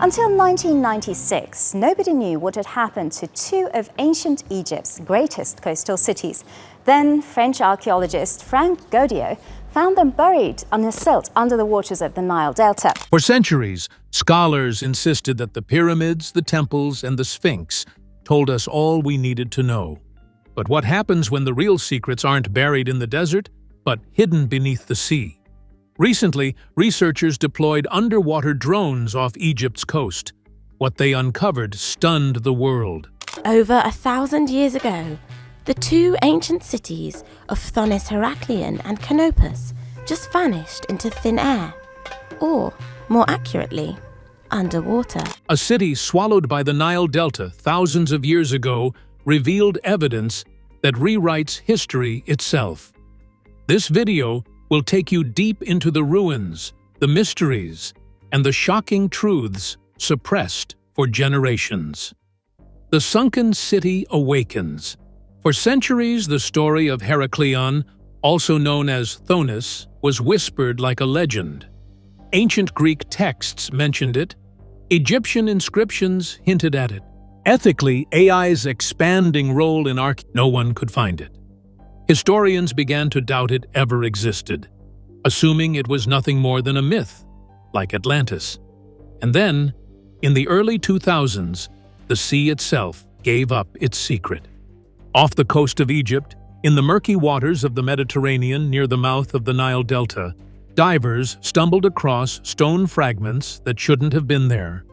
Until 1996, nobody knew what had happened to two of ancient Egypt's greatest coastal cities. Then French archaeologist Frank Godiot found them buried on a silt under the waters of the Nile Delta. For centuries, scholars insisted that the pyramids, the temples, and the Sphinx told us all we needed to know. But what happens when the real secrets aren't buried in the desert, but hidden beneath the sea? Recently, researchers deployed underwater drones off Egypt's coast. What they uncovered stunned the world. Over 1,000 years ago, the two ancient cities of Thonis Heracleion and Canopus just vanished into thin air, or, more accurately, underwater. A city swallowed by the Nile Delta thousands of years ago revealed evidence that rewrites history itself. This video will take you deep into the ruins, the mysteries, and the shocking truths suppressed for generations. The sunken city awakens. For centuries, the story of Heracleion, also known as Thonis, was whispered like a legend. Ancient Greek texts mentioned it. Egyptian inscriptions hinted at it. Ethically, AI's expanding role in no one could find it. Historians began to doubt it ever existed, assuming it was nothing more than a myth, like Atlantis. And then, in the early 2000s, the sea itself gave up its secret. Off the coast of Egypt, in the murky waters of the Mediterranean near the mouth of the Nile Delta, divers stumbled across stone fragments that shouldn't have been there.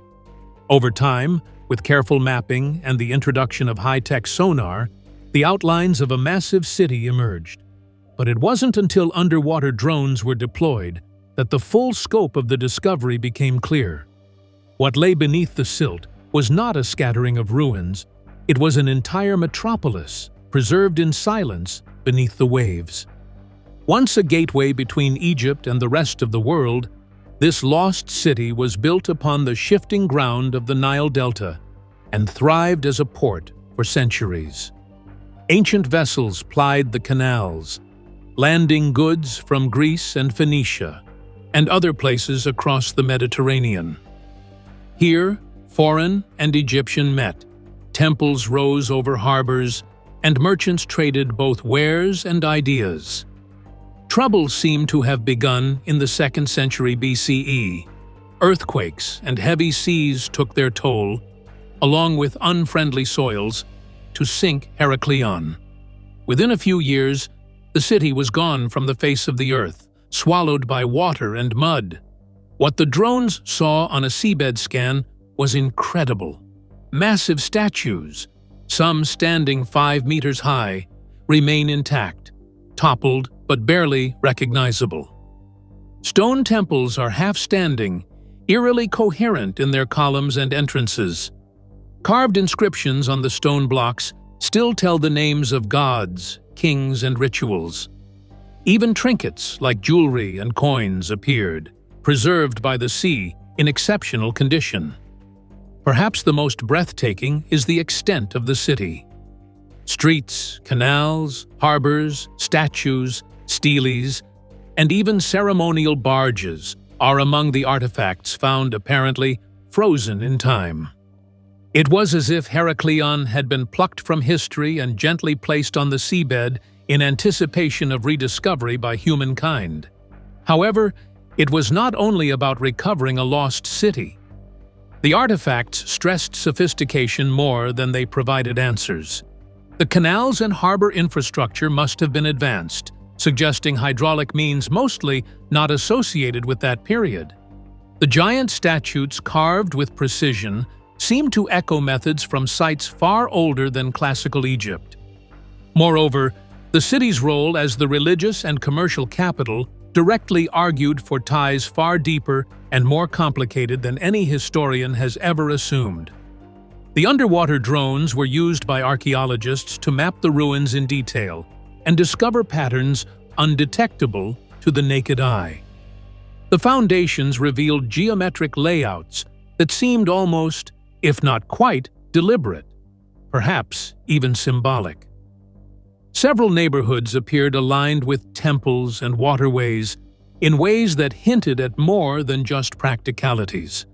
Over time, with careful mapping and the introduction of high-tech sonar, the outlines of a massive city emerged. But it wasn't until underwater drones were deployed that the full scope of the discovery became clear. What lay beneath the silt was not a scattering of ruins, it was an entire metropolis, preserved in silence beneath the waves. Once a gateway between Egypt and the rest of the world, this lost city was built upon the shifting ground of the Nile Delta and thrived as a port for centuries. Ancient vessels plied the canals, landing goods from Greece and Phoenicia and other places across the Mediterranean. Here, foreign and Egyptian met, temples rose over harbors, and merchants traded both wares and ideas. Trouble seemed to have begun in the 2nd century BCE. Earthquakes and heavy seas took their toll, along with unfriendly soils, to sink Heracleion. Within a few years, the city was gone from the face of the earth, swallowed by water and mud. What the drones saw on a seabed scan was incredible. Massive statues, some standing 5 meters high, remain intact, toppled but barely recognizable. Stone temples are half-standing, eerily coherent in their columns and entrances. Carved inscriptions on the stone blocks still tell the names of gods, kings, and rituals. Even trinkets like jewelry and coins appeared, preserved by the sea in exceptional condition. Perhaps the most breathtaking is the extent of the city. Streets, canals, harbors, statues, steles, and even ceremonial barges are among the artifacts found apparently frozen in time. It was as if Heracleion had been plucked from history and gently placed on the seabed in anticipation of rediscovery by humankind. However, it was not only about recovering a lost city. The artifacts stressed sophistication more than they provided answers. The canals and harbor infrastructure must have been advanced, suggesting hydraulic means mostly not associated with that period. The giant statues carved with precision seem to echo methods from sites far older than classical Egypt. Moreover, the city's role as the religious and commercial capital directly argued for ties far deeper and more complicated than any historian has ever assumed. The underwater drones were used by archaeologists to map the ruins in detail and discover patterns undetectable to the naked eye. The foundations revealed geometric layouts that seemed almost, if not quite, deliberate, perhaps even symbolic. Several neighborhoods appeared aligned with temples and waterways in ways that hinted at more than just practicalities.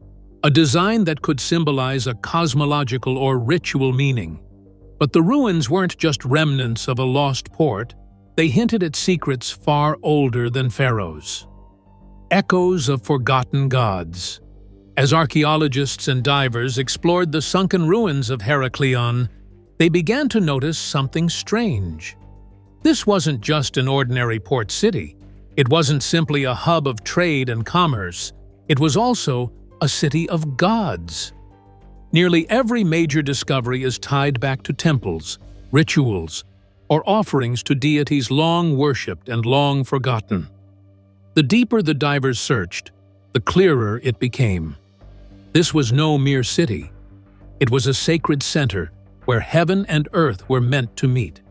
a design that could symbolize a cosmological or ritual meaning. But the ruins weren't just remnants of a lost port, they hinted at secrets far older than pharaohs. Echoes of forgotten gods. As archaeologists and divers explored the sunken ruins of Heraklion, they began to notice something strange. This wasn't just an ordinary port city. It wasn't simply a hub of trade and commerce. It was also a city of gods. Nearly every major discovery is tied back to temples, rituals, or offerings to deities long worshipped and long forgotten. The deeper the divers searched, the clearer it became. This was no mere city. It was a sacred center where heaven and earth were meant to meet.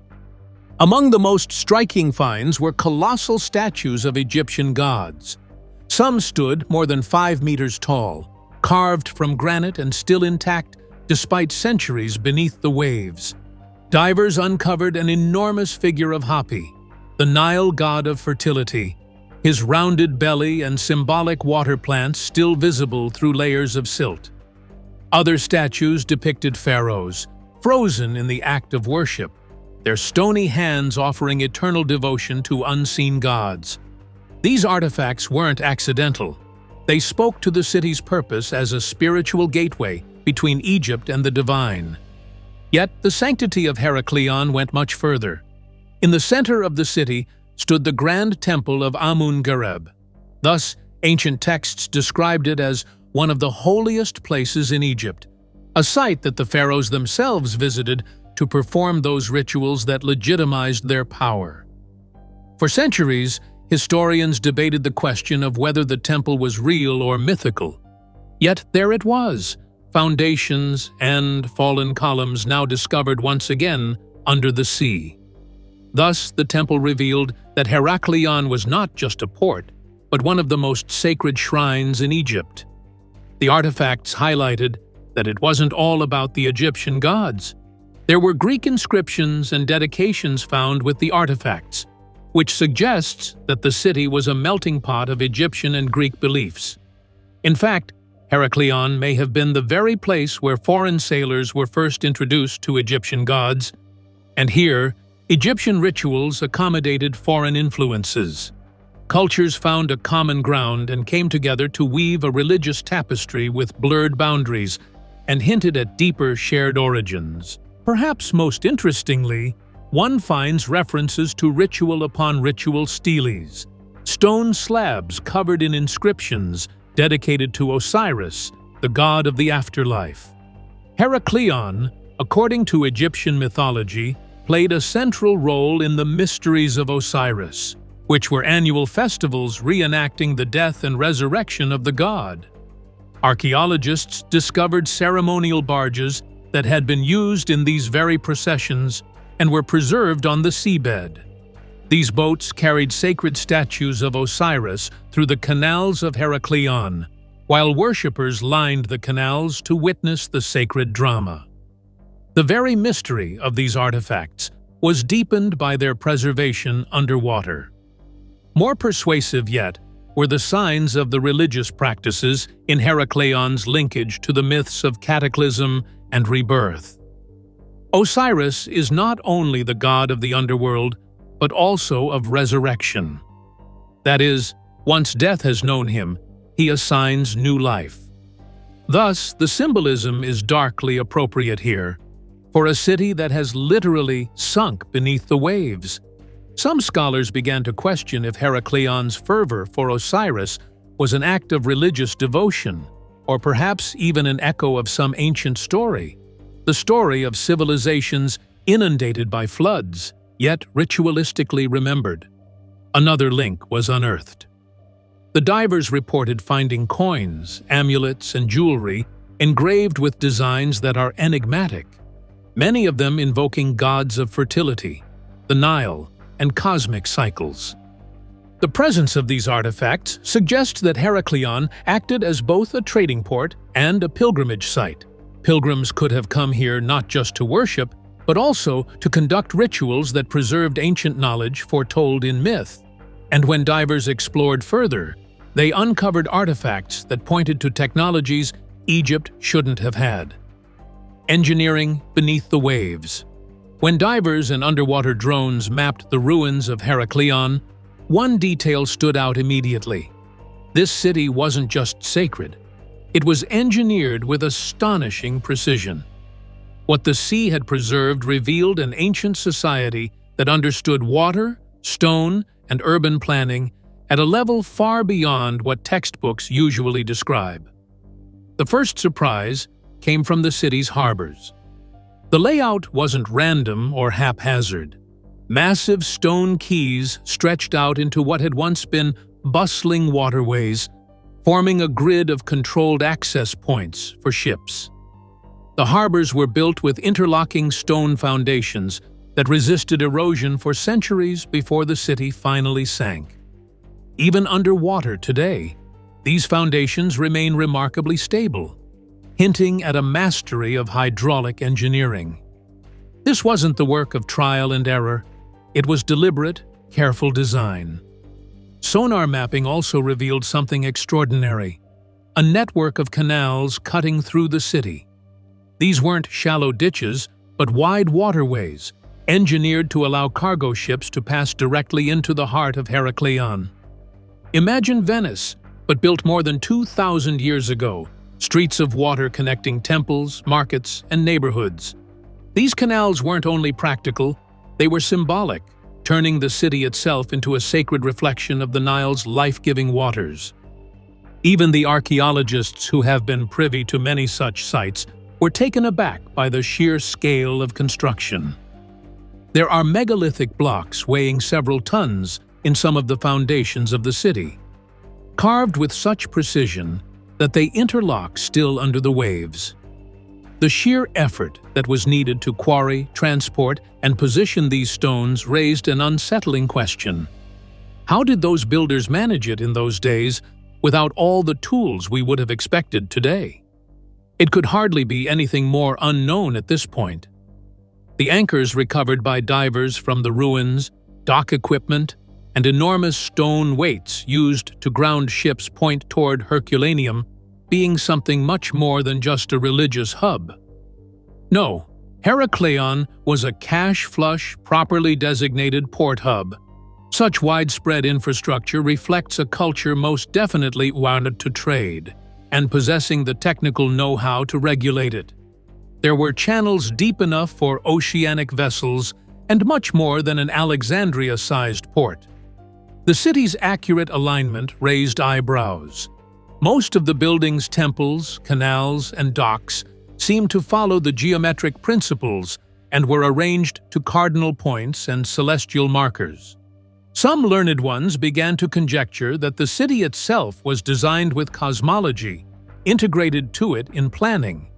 Among the most striking finds were colossal statues of Egyptian gods. Some stood more than 5 meters tall, carved from granite and still intact despite centuries beneath the waves. Divers uncovered an enormous figure of Hapi, the Nile god of fertility, his rounded belly and symbolic water plants still visible through layers of silt. Other statues depicted pharaohs, frozen in the act of worship, their stony hands offering eternal devotion to unseen gods. These artifacts weren't accidental. They spoke to the city's purpose as a spiritual gateway between Egypt and the divine. Yet the sanctity of Heraklion went much further. In the center of the city stood the grand temple of Amun-Gareb. Thus, ancient texts described it as one of the holiest places in Egypt, a site that the pharaohs themselves visited to perform those rituals that legitimized their power. For centuries, historians debated the question of whether the temple was real or mythical. Yet there it was, foundations and fallen columns now discovered once again under the sea. Thus, the temple revealed that Heraklion was not just a port, but one of the most sacred shrines in Egypt. The artifacts highlighted that it wasn't all about the Egyptian gods. There were Greek inscriptions and dedications found with the artifacts, which suggests that the city was a melting pot of Egyptian and Greek beliefs. In fact, Heraklion may have been the very place where foreign sailors were first introduced to Egyptian gods, and here, Egyptian rituals accommodated foreign influences. Cultures found a common ground and came together to weave a religious tapestry with blurred boundaries and hinted at deeper shared origins. Perhaps most interestingly, one finds references to ritual upon ritual steles, stone slabs covered in inscriptions dedicated to Osiris, the god of the afterlife. Heraklion, according to Egyptian mythology, played a central role in the mysteries of Osiris, which were annual festivals reenacting the death and resurrection of the god. Archaeologists discovered ceremonial barges that had been used in these very processions and were preserved on the seabed. These boats carried sacred statues of Osiris through the canals of Heraklion, while worshippers lined the canals to witness the sacred drama. The very mystery of these artifacts was deepened by their preservation underwater. More persuasive yet were the signs of the religious practices in Heraklion's linkage to the myths of cataclysm and rebirth. Osiris is not only the god of the underworld, but also of resurrection. That is, once death has known him, he assigns new life. Thus, the symbolism is darkly appropriate here, for a city that has literally sunk beneath the waves. Some scholars began to question if Heraklion's fervor for Osiris was an act of religious devotion, or perhaps even an echo of some ancient story, the story of civilizations inundated by floods, yet ritualistically remembered. Another link was unearthed. The divers reported finding coins, amulets, and jewelry engraved with designs that are enigmatic, many of them invoking gods of fertility, the Nile, and cosmic cycles. The presence of these artifacts suggests that Heraklion acted as both a trading port and a pilgrimage site. Pilgrims could have come here not just to worship, but also to conduct rituals that preserved ancient knowledge foretold in myth. And when divers explored further, they uncovered artifacts that pointed to technologies Egypt shouldn't have had. Engineering beneath the waves. When divers and underwater drones mapped the ruins of Heraklion, one detail stood out immediately. This city wasn't just sacred. It was engineered with astonishing precision. What the sea had preserved revealed an ancient society that understood water, stone, and urban planning at a level far beyond what textbooks usually describe. The first surprise came from the city's harbors. The layout wasn't random or haphazard. Massive stone quays stretched out into what had once been bustling waterways, forming a grid of controlled access points for ships. The harbors were built with interlocking stone foundations that resisted erosion for centuries before the city finally sank. Even underwater today, these foundations remain remarkably stable, hinting at a mastery of hydraulic engineering. This wasn't the work of trial and error. It was deliberate, careful design. Sonar mapping also revealed something extraordinary: a network of canals cutting through the city. These weren't shallow ditches, but wide waterways, engineered to allow cargo ships to pass directly into the heart of Heraklion. Imagine Venice, but built more than 2,000 years ago, streets of water connecting temples, markets, and neighborhoods. These canals weren't only practical, they were symbolic, turning the city itself into a sacred reflection of the Nile's life-giving waters. Even the archaeologists who have been privy to many such sites were taken aback by the sheer scale of construction. There are megalithic blocks weighing several tons in some of the foundations of the city, carved with such precision that they interlock still under the waves. The sheer effort that was needed to quarry, transport, and position these stones raised an unsettling question. How did those builders manage it in those days without all the tools we would have expected today? It could hardly be anything more unknown at this point. The anchors recovered by divers from the ruins, dock equipment, and enormous stone weights used to ground ships point toward Herculaneum being something much more than just a religious hub. No, Heraklion was a cash-flush, properly designated port hub. Such widespread infrastructure reflects a culture most definitely wanted to trade, and possessing the technical know-how to regulate it. There were channels deep enough for oceanic vessels and much more than an Alexandria-sized port. The city's accurate alignment raised eyebrows. Most of the building's temples, canals, and docks seemed to follow the geometric principles and were arranged to cardinal points and celestial markers. Some learned ones began to conjecture that the city itself was designed with cosmology, integrated to it in planning.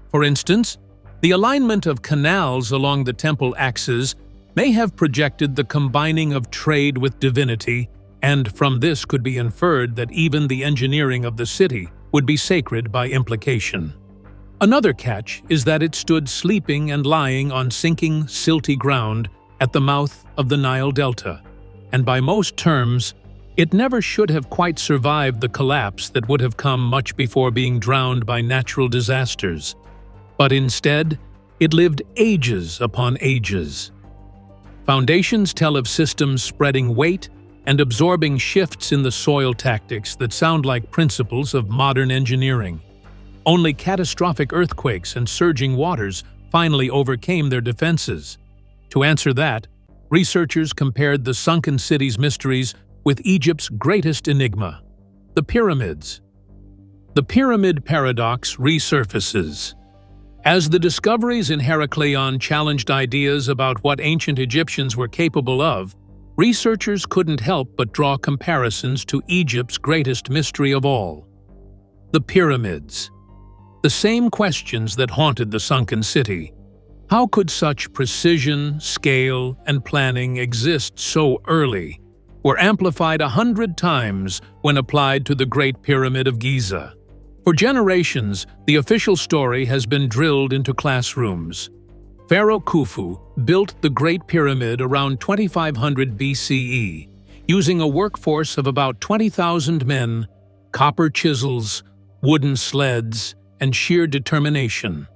For instance, the alignment of canals along the temple axes may have projected the combining of trade with divinity, and from this could be inferred that even the engineering of the city would be sacred by implication. Another catch is that it stood sleeping and lying on sinking, silty ground at the mouth of the Nile Delta, and by most terms, it never should have quite survived the collapse that would have come much before being drowned by natural disasters. But instead, it lived ages upon ages. Foundations tell of systems spreading weight and absorbing shifts in the soil tactics that sound like principles of modern engineering. Only catastrophic earthquakes and surging waters finally overcame their defenses. To answer that, researchers compared the sunken city's mysteries with Egypt's greatest enigma, the pyramids. The pyramid paradox resurfaces. As the discoveries in Heraklion challenged ideas about what ancient Egyptians were capable of, researchers couldn't help but draw comparisons to Egypt's greatest mystery of all, the pyramids. The same questions that haunted the sunken city. How could such precision, scale, and planning exist so early, were amplified 100 times when applied to the Great Pyramid of Giza? For generations, the official story has been drilled into classrooms. Pharaoh Khufu built the Great Pyramid around 2500 BCE, using a workforce of about 20,000 men, copper chisels, wooden sleds, and sheer determination.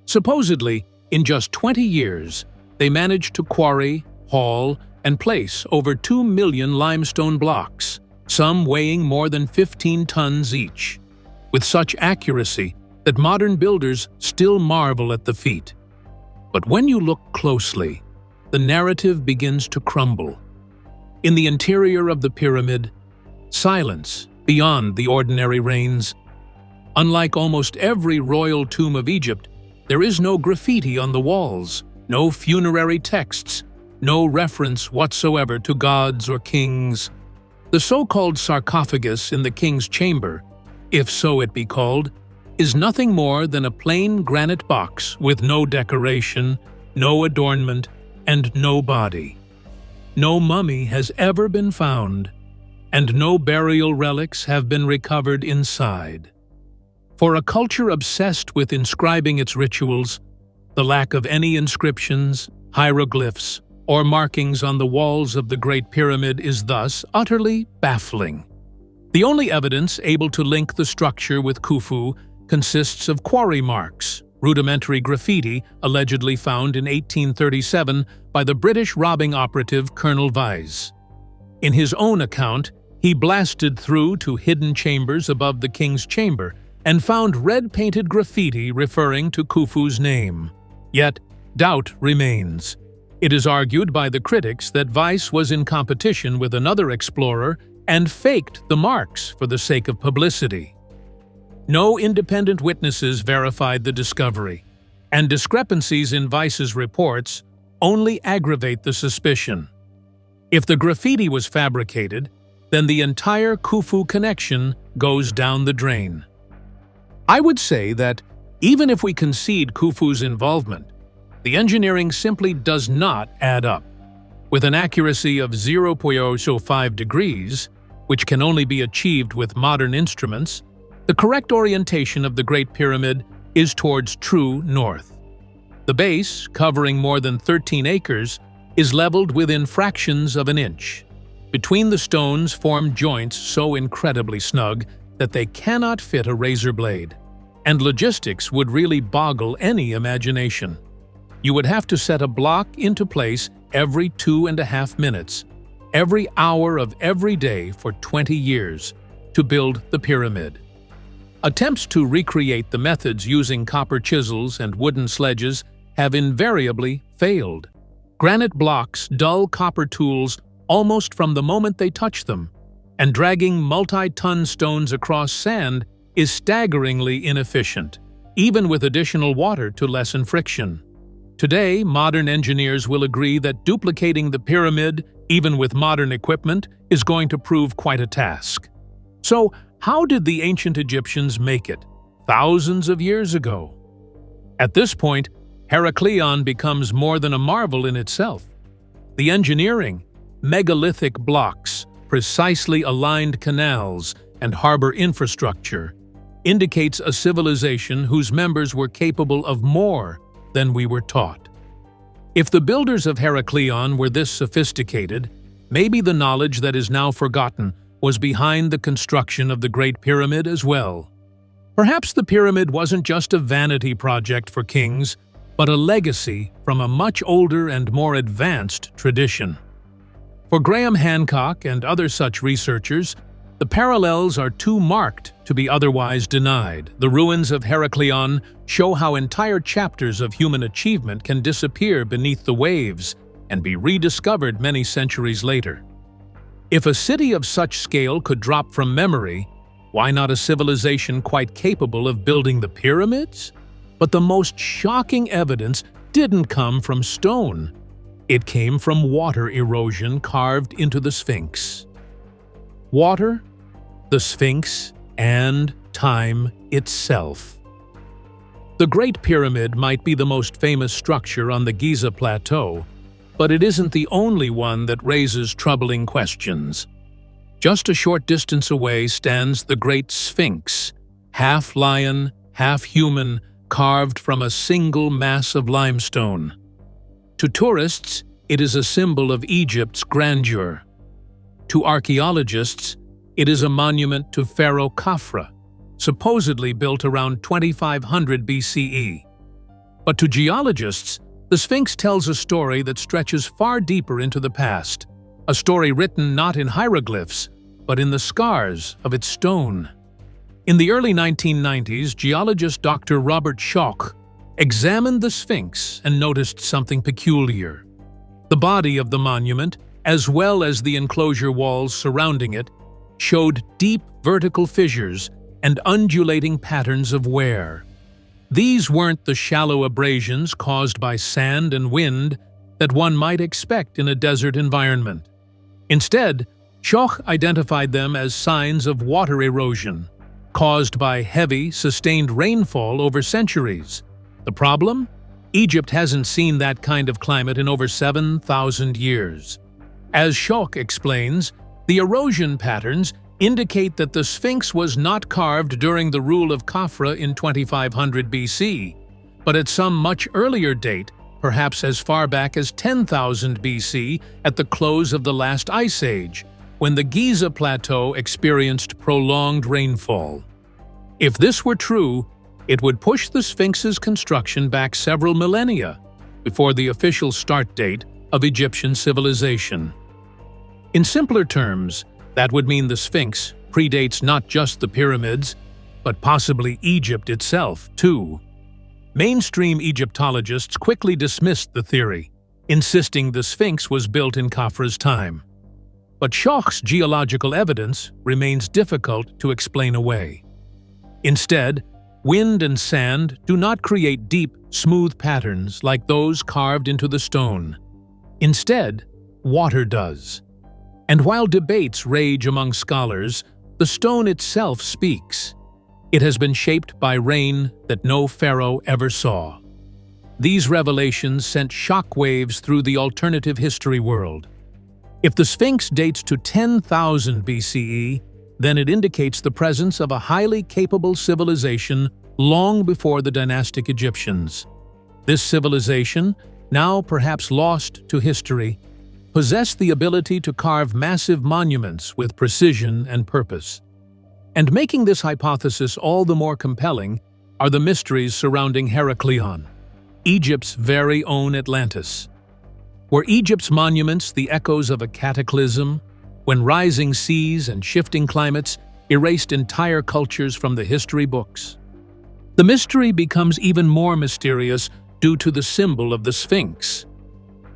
Supposedly, in just 20 years, they managed to quarry, haul, and place over 2 million limestone blocks, some weighing more than 15 tons each, with such accuracy that modern builders still marvel at the feat. But when you look closely, the narrative begins to crumble. In the interior of the pyramid, silence beyond the ordinary reigns. Unlike almost every royal tomb of Egypt, there is no graffiti on the walls, no funerary texts, no reference whatsoever to gods or kings. The so-called sarcophagus in the king's chamber, if so it be called, is nothing more than a plain granite box with no decoration, no adornment, and no body. No mummy has ever been found, and no burial relics have been recovered inside. For a culture obsessed with inscribing its rituals, the lack of any inscriptions, hieroglyphs, or markings on the walls of the Great Pyramid is thus utterly baffling. The only evidence able to link the structure with Khufu consists of quarry marks, rudimentary graffiti allegedly found in 1837 by the British robbing operative Colonel Vyse. In his own account, he blasted through to hidden chambers above the king's chamber and found red-painted graffiti referring to Khufu's name. Yet, doubt remains. It is argued by the critics that Vyse was in competition with another explorer and faked the marks for the sake of publicity. No independent witnesses verified the discovery, and discrepancies in Vyse's reports only aggravate the suspicion. If the graffiti was fabricated, then the entire Khufu connection goes down the drain. I would say that, even if we concede Khufu's involvement, the engineering simply does not add up. With an accuracy of 0.05 degrees, which can only be achieved with modern instruments, the correct orientation of the Great Pyramid is towards true north. The base, covering more than 13 acres, is leveled within fractions of an inch. Between the stones form joints so incredibly snug that they cannot fit a razor blade, and logistics would really boggle any imagination. You would have to set a block into place every 2.5 minutes, every hour of every day for 20 years, to build the pyramid. Attempts to recreate the methods using copper chisels and wooden sledges have invariably failed. Granite blocks dull copper tools almost from the moment they touch them, and dragging multi-ton stones across sand is staggeringly inefficient, even with additional water to lessen friction. Today, modern engineers will agree that duplicating the pyramid, even with modern equipment, is going to prove quite a task. So, how did the ancient Egyptians make it, thousands of years ago? At this point, Heraklion becomes more than a marvel in itself. The engineering, megalithic blocks, precisely aligned canals, and harbor infrastructure indicates a civilization whose members were capable of more than we were taught. If the builders of Heraklion were this sophisticated, maybe the knowledge that is now forgotten was behind the construction of the Great Pyramid as well. Perhaps the pyramid wasn't just a vanity project for kings, but a legacy from a much older and more advanced tradition. For Graham Hancock and other such researchers, the parallels are too marked to be otherwise denied. The ruins of Heraklion show how entire chapters of human achievement can disappear beneath the waves and be rediscovered many centuries later. If a city of such scale could drop from memory, why not a civilization quite capable of building the pyramids? But the most shocking evidence didn't come from stone. It came from water erosion carved into the Sphinx. Water, the Sphinx, and time itself. The Great Pyramid might be the most famous structure on the Giza Plateau, but it isn't the only one that raises troubling questions. Just a short distance away stands the Great Sphinx, half lion, half human, carved from a single mass of limestone. To tourists, it is a symbol of Egypt's grandeur. To archaeologists, it is a monument to Pharaoh Khafra, supposedly built around 2500 BCE. But to geologists, the Sphinx tells a story that stretches far deeper into the past, a story written not in hieroglyphs, but in the scars of its stone. In the early 1990s, geologist Dr. Robert Schoch examined the Sphinx and noticed something peculiar. The body of the monument, as well as the enclosure walls surrounding it, showed deep vertical fissures and undulating patterns of wear. These weren't the shallow abrasions caused by sand and wind that one might expect in a desert environment. Instead, Schoch identified them as signs of water erosion, caused by heavy, sustained rainfall over centuries. The problem? Egypt hasn't seen that kind of climate in over 7,000 years. As Schoch explains, the erosion patterns indicate that the Sphinx was not carved during the rule of Khafra in 2500 BC, but at some much earlier date, perhaps as far back as 10,000 BC at the close of the last ice age, when the Giza Plateau experienced prolonged rainfall. If this were true, it would push the Sphinx's construction back several millennia before the official start date of Egyptian civilization. In simpler terms, that would mean the Sphinx predates not just the pyramids, but possibly Egypt itself, too. Mainstream Egyptologists quickly dismissed the theory, insisting the Sphinx was built in Khafra's time. But Schoch's geological evidence remains difficult to explain away. Instead, wind and sand do not create deep, smooth patterns like those carved into the stone. Instead, water does. And while debates rage among scholars, the stone itself speaks. It has been shaped by rain that no pharaoh ever saw. These revelations sent shockwaves through the alternative history world. If the Sphinx dates to 10,000 BCE, then it indicates the presence of a highly capable civilization long before the dynastic Egyptians. This civilization, now perhaps lost to history, possessed the ability to carve massive monuments with precision and purpose. And making this hypothesis all the more compelling are the mysteries surrounding Heraklion, Egypt's very own Atlantis. Were Egypt's monuments the echoes of a cataclysm, when rising seas and shifting climates erased entire cultures from the history books? The mystery becomes even more mysterious due to the symbol of the Sphinx.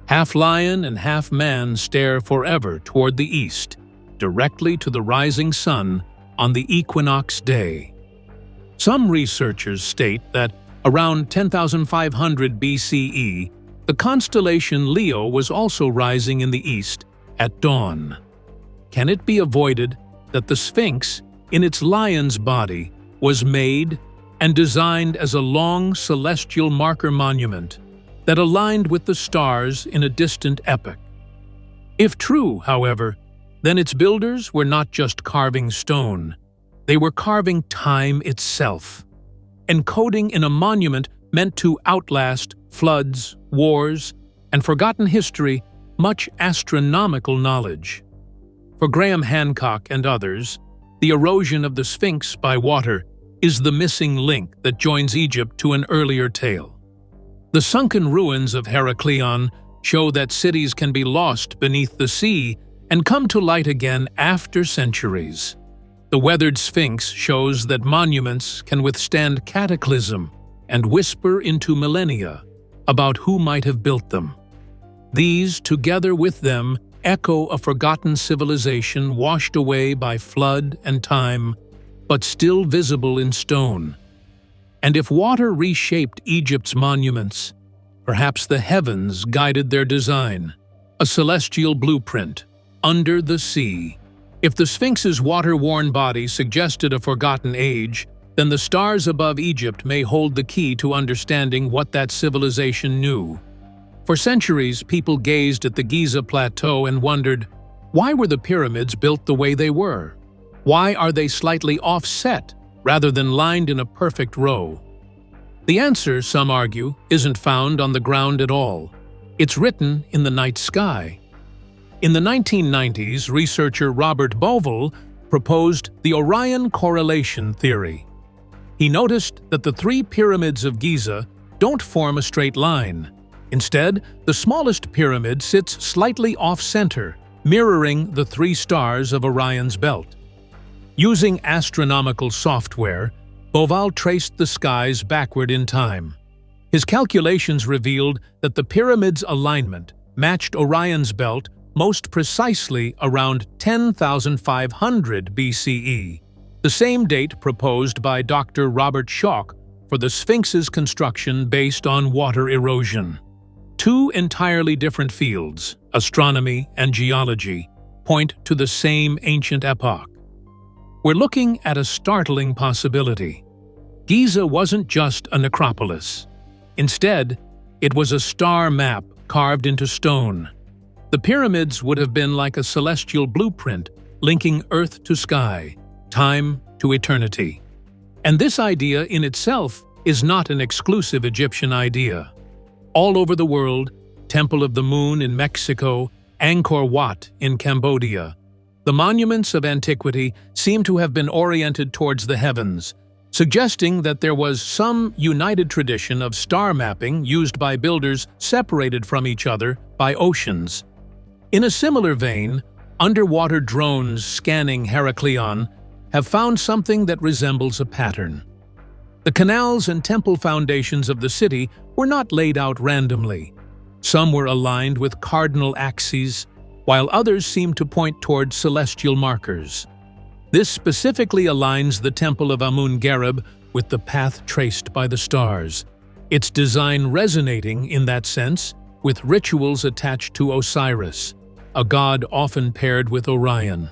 Half lion and half man stare forever toward the east, directly to the rising sun on the equinox day. Some researchers state that around 10,500 BCE, the constellation Leo was also rising in the east at dawn. Can it be avoided that the Sphinx, in its lion's body, was made and designed as a long celestial marker monument that aligned with the stars in a distant epoch? If true, however, then its builders were not just carving stone, they were carving time itself, encoding in a monument meant to outlast floods, wars, and forgotten history much astronomical knowledge. For Graham Hancock and others, the erosion of the Sphinx by water is the missing link that joins Egypt to an earlier tale. The sunken ruins of Heraklion show that cities can be lost beneath the sea and come to light again after centuries. The weathered Sphinx shows that monuments can withstand cataclysm and whisper into millennia about who might have built them. These, together with them, echo a forgotten civilization washed away by flood and time, but still visible in stone. And if water reshaped Egypt's monuments, perhaps the heavens guided their design, a celestial blueprint, under the sea. If the Sphinx's water-worn body suggested a forgotten age, then the stars above Egypt may hold the key to understanding what that civilization knew. For centuries, people gazed at the Giza Plateau and wondered, why were the pyramids built the way they were? Why are they slightly offset rather than lined in a perfect row? The answer, some argue, isn't found on the ground at all. It's written in the night sky. In the 1990s, researcher Robert Bovell proposed the Orion correlation theory, he noticed that the three pyramids of Giza don't form a straight line. Instead, the smallest pyramid sits slightly off-center, mirroring the three stars of Orion's belt. Using astronomical software, Bauval traced the skies backward in time. His calculations revealed that the pyramid's alignment matched Orion's belt most precisely around 10,500 BCE, the same date proposed by Dr. Robert Schoch for the Sphinx's construction based on water erosion. Two entirely different fields, astronomy and geology, point to the same ancient epoch. We're looking at a startling possibility. Giza wasn't just a necropolis. Instead, it was a star map carved into stone. The pyramids would have been like a celestial blueprint linking earth to sky, time to eternity. And this idea in itself is not an exclusive Egyptian idea. All over the world, Temple of the Moon in Mexico, Angkor Wat in Cambodia, the monuments of antiquity seem to have been oriented towards the heavens, suggesting that there was some united tradition of star mapping used by builders separated from each other by oceans. In a similar vein, underwater drones scanning Heraklion have found something that resembles a pattern. The canals and temple foundations of the city were not laid out randomly. Some were aligned with cardinal axes, while others seemed to point toward celestial markers. This specifically aligns the Temple of Amun-Gareb with the path traced by the stars, its design resonating, in that sense, with rituals attached to Osiris, a god often paired with Orion.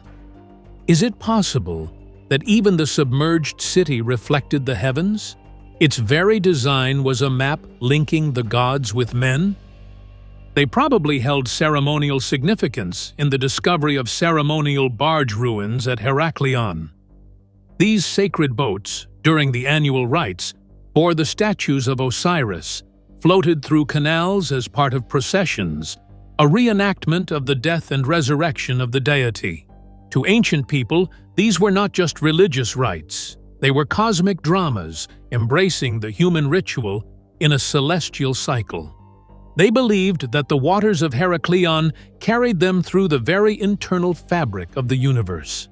Is it possible that even the submerged city reflected the heavens? Its very design was a map linking the gods with men? They probably held ceremonial significance in the discovery of ceremonial barge ruins at Heraklion. These sacred boats, during the annual rites, bore the statues of Osiris, floated through canals as part of processions, a reenactment of the death and resurrection of the deity. To ancient people, these were not just religious rites. They were cosmic dramas, embracing the human ritual in a celestial cycle. They believed that the waters of Heraklion carried them through the very internal fabric of the universe.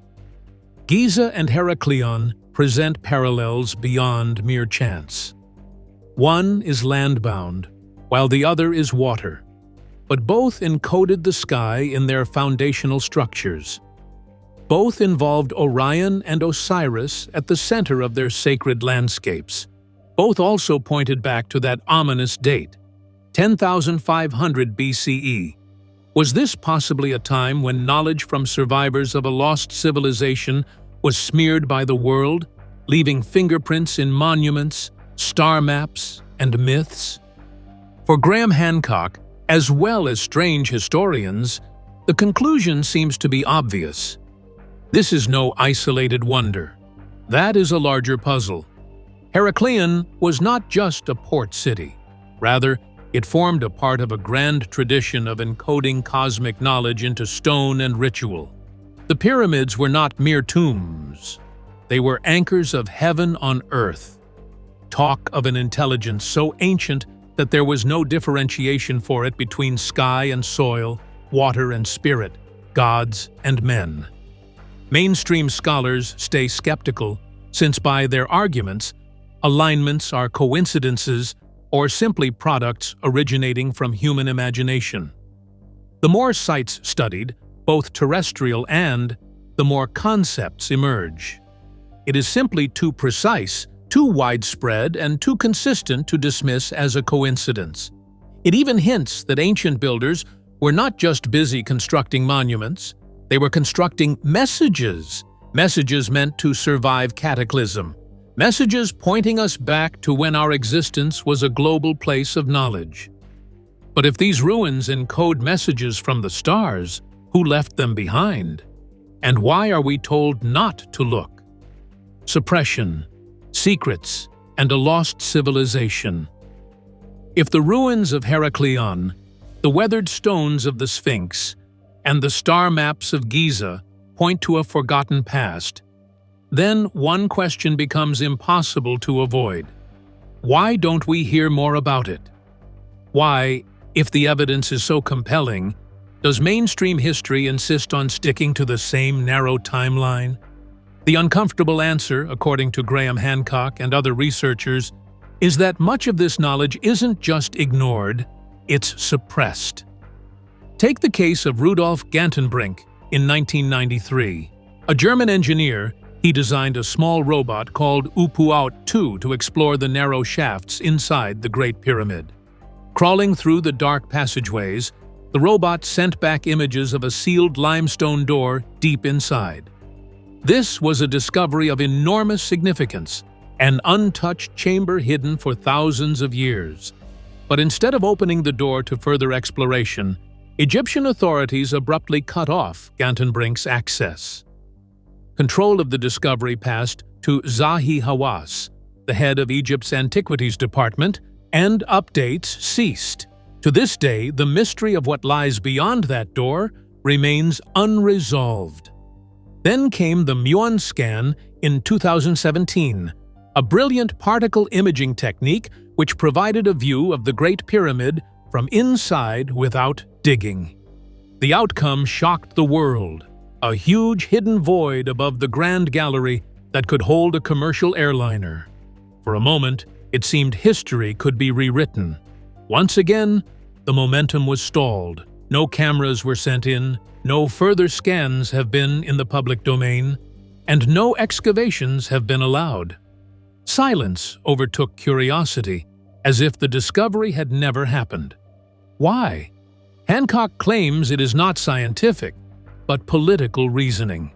Giza and Heraklion present parallels beyond mere chance. One is land-bound, while the other is water, but both encoded the sky in their foundational structures. Both involved Orion and Osiris at the center of their sacred landscapes. Both also pointed back to that ominous date, 10,500 BCE. Was this possibly a time when knowledge from survivors of a lost civilization was smeared by the world, leaving fingerprints in monuments, star maps, and myths? For Graham Hancock, as well as strange historians, the conclusion seems to be obvious. This is no isolated wonder. That is a larger puzzle. Heraklion was not just a port city. Rather, it formed a part of a grand tradition of encoding cosmic knowledge into stone and ritual. The pyramids were not mere tombs. They were anchors of heaven on earth. Talk of an intelligence so ancient that there was no differentiation for it between sky and soil, water and spirit, gods and men. Mainstream scholars stay skeptical, since by their arguments, alignments are coincidences or simply products originating from human imagination. The more sites studied, both terrestrial and, the more concepts emerge. It is simply too precise, too widespread, and too consistent to dismiss as a coincidence. It even hints that ancient builders were not just busy constructing monuments, they were constructing messages meant to survive cataclysm. Messages pointing us back to when our existence was a global place of knowledge. But if these ruins encode messages from the stars, who left them behind? And why are we told not to look? Suppression, secrets, and a lost civilization. If the ruins of Heraklion, the weathered stones of the Sphinx, and the star maps of Giza point to a forgotten past, then one question becomes impossible to avoid. Why don't we hear more about it? Why, if the evidence is so compelling, does mainstream history insist on sticking to the same narrow timeline? The uncomfortable answer, according to Graham Hancock and other researchers, is that much of this knowledge isn't just ignored, it's suppressed. Take the case of Rudolf Gantenbrink in 1993. A German engineer, he designed a small robot called UPU-2 to explore the narrow shafts inside the Great Pyramid. Crawling through the dark passageways, the robot sent back images of a sealed limestone door deep inside. This was a discovery of enormous significance, an untouched chamber hidden for thousands of years. But instead of opening the door to further exploration, Egyptian authorities abruptly cut off Gantenbrink's access. Control of the discovery passed to Zahi Hawass, the head of Egypt's Antiquities Department, and updates ceased. To this day, the mystery of what lies beyond that door remains unresolved. Then came the muon scan in 2017, a brilliant particle imaging technique which provided a view of the Great Pyramid from inside without digging. The outcome shocked the world, a huge hidden void above the Grand Gallery that could hold a commercial airliner. For a moment, it seemed history could be rewritten. Once again, the momentum was stalled. No cameras were sent in, no further scans have been in the public domain, and no excavations have been allowed. Silence overtook curiosity, as if the discovery had never happened. Why? Hancock claims it is not scientific, but political reasoning.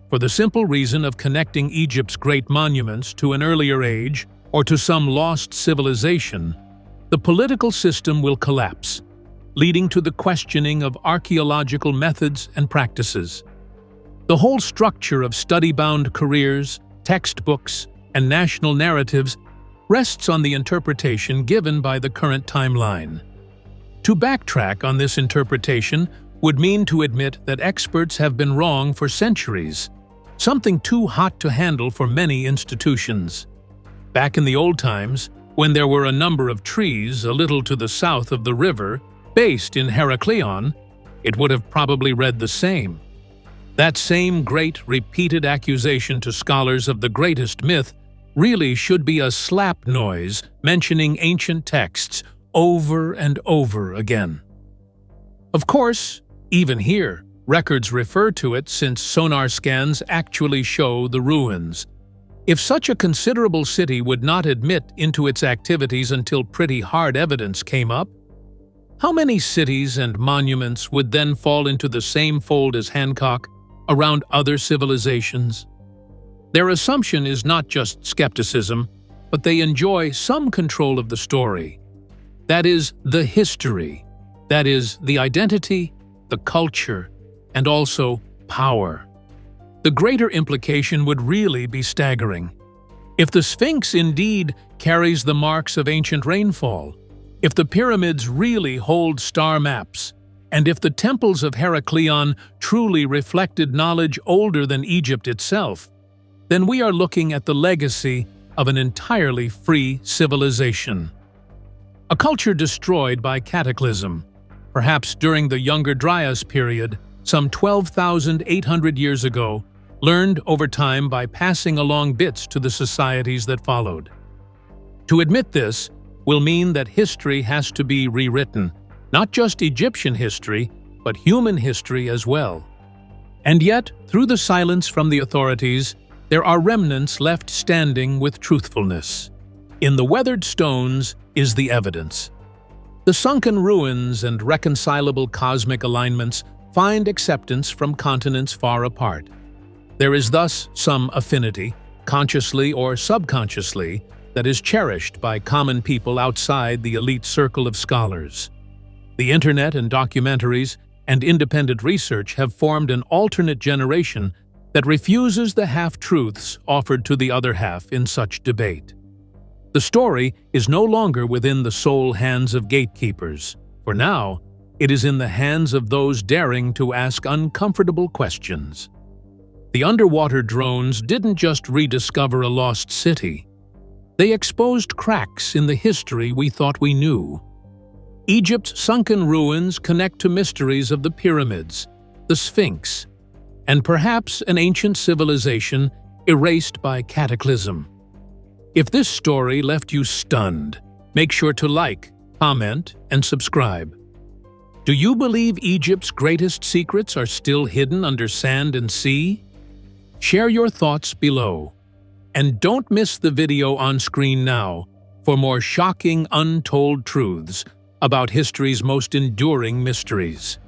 For the simple reason of connecting Egypt's great monuments to an earlier age or to some lost civilization, the political system will collapse, leading to the questioning of archaeological methods and practices. The whole structure of study-bound careers, textbooks, and national narratives rests on the interpretation given by the current timeline. To backtrack on this interpretation would mean to admit that experts have been wrong for centuries, something too hot to handle for many institutions. Back in the old times, when there were a number of trees a little to the south of the river, based in Heraklion, it would have probably read the same. That same great repeated accusation to scholars of the greatest myth really should be a slap noise mentioning ancient texts over and over again. Of course, even here, records refer to it since sonar scans actually show the ruins. If such a considerable city would not admit into its activities until pretty hard evidence came up, how many cities and monuments would then fall into the same fold as Hancock around other civilizations? Their assumption is not just skepticism, but they enjoy some control of the story. That is, the history. That is, the identity, the culture, and also power. The greater implication would really be staggering. If the Sphinx indeed carries the marks of ancient rainfall, if the pyramids really hold star maps, and if the temples of Heraklion truly reflected knowledge older than Egypt itself, then we are looking at the legacy of an entirely free civilization. A culture destroyed by cataclysm, perhaps during the Younger Dryas period, some 12,800 years ago, learned over time by passing along bits to the societies that followed. To admit this will mean that history has to be rewritten, not just Egyptian history, but human history as well. And yet, through the silence from the authorities, there are remnants left standing with truthfulness. In the weathered stones is the evidence. The sunken ruins and reconcilable cosmic alignments find acceptance from continents far apart. There is thus some affinity, consciously or subconsciously, that is cherished by common people outside the elite circle of scholars. The internet and documentaries and independent research have formed an alternate generation that refuses the half-truths offered to the other half in such debate. The story is no longer within the sole hands of gatekeepers, for now it is in the hands of those daring to ask uncomfortable questions. The underwater drones didn't just rediscover a lost city. They exposed cracks in the history we thought we knew. Egypt's sunken ruins connect to mysteries of the pyramids, the Sphinx, and perhaps an ancient civilization erased by cataclysm. If this story left you stunned, make sure to like, comment, and subscribe. Do you believe Egypt's greatest secrets are still hidden under sand and sea? Share your thoughts below. And don't miss the video on screen now for more shocking, untold truths about history's most enduring mysteries.